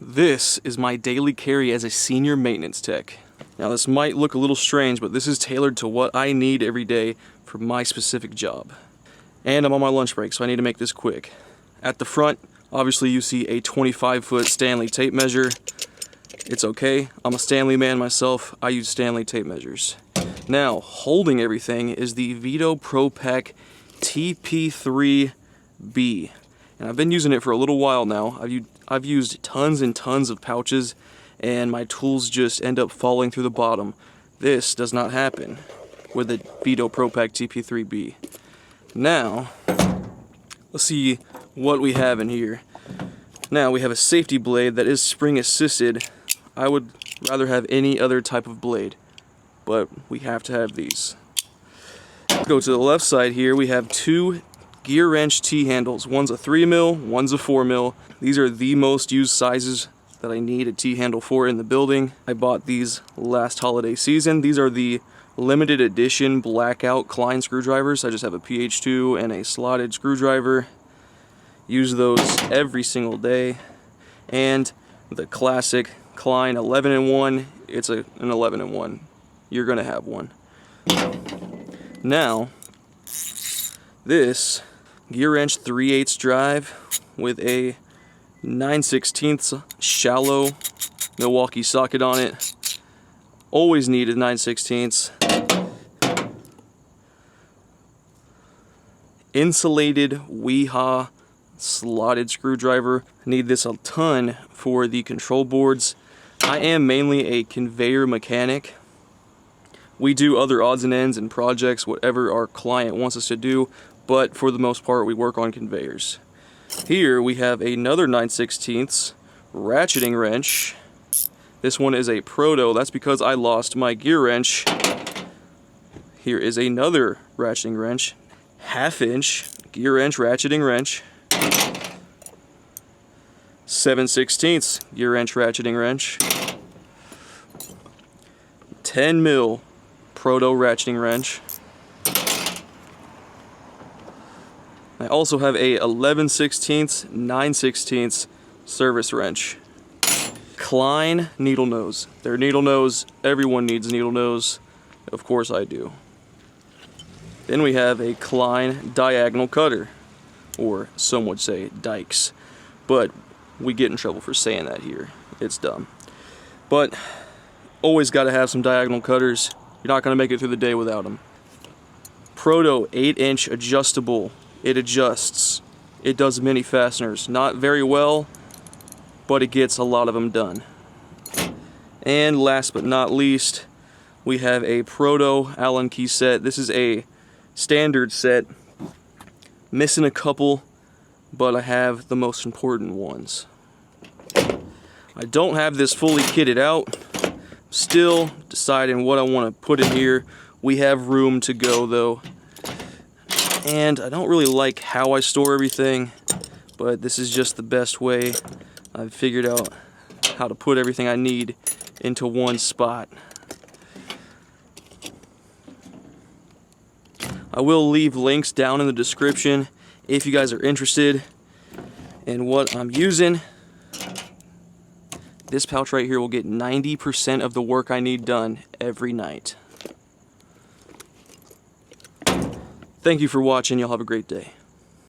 This is my daily carry as a senior maintenance tech. Now this might look a little strange, but this is tailored to what I need every day for my specific job. And I'm on my lunch break, so I need to make this quick. At the front, obviously you see a 25-foot Stanley tape measure. It's okay, I'm a Stanley man myself, I use Stanley tape measures. Now, holding everything is the Veto Pro-Pack TP3B. And I've been using it for a little while now. I've used tons and tons of pouches, and my tools just end up falling through the bottom. This does not happen with the Veto Pro-Pack TP3B. Now, let's see what we have in here. Now, we have a safety blade that is spring assisted. I would rather have any other type of blade, but we have to have these. Go to the left side here, we have two gear wrench T-handles. One's a 3mm, one's a 4mm. These are the most used sizes that I need a T-handle for in the building. I bought these last holiday season. These are the limited edition blackout Klein screwdrivers. I just have a PH2 and a slotted screwdriver. Use those every single day. And the classic Klein 11-in-1, it's an 11-in-1. You're gonna have one. Now, this gear wrench 3/8 drive with a 9/16 shallow Milwaukee socket on it. Always needed 9/16. Insulated Weehaw slotted screwdriver. Need this a ton for the control boards. I am mainly a conveyor mechanic. We do other odds and ends and projects, whatever our client wants us to do, but for the most part we work on conveyors. Here we have another 9/16 ratcheting wrench. This one is a Proto. That's because I lost my gear wrench. Here is another ratcheting wrench, 1/2-inch gear wrench ratcheting wrench. 7/16 gear wrench ratcheting wrench. 10mm Proto ratcheting wrench. I also have a 11/16 9/16 service wrench. Klein needle nose. They're needle nose. Everyone needs needle nose. Of course I do. Then we have a Klein diagonal cutter, or some would say dikes, but we get in trouble for saying that here. It's dumb. But always got to have some diagonal cutters. You're not going to make it through the day without them. Proto 8-inch adjustable. It adjusts. It does mini fasteners. Not very well, but it gets a lot of them done. And last but not least, we have a Proto Allen key set. This is a standard set. Missing a couple, but I have the most important ones. I don't have this fully kitted out. Still deciding what I want to put in here. We have room to go though. And I don't really like how I store everything, but this is just the best way. I've figured out how to put everything I need into one spot. I will leave links down in the description if you guys are interested in what I'm using. This pouch right here will get 90% of the work I need done every night. Thank you for watching. Y'all have a great day.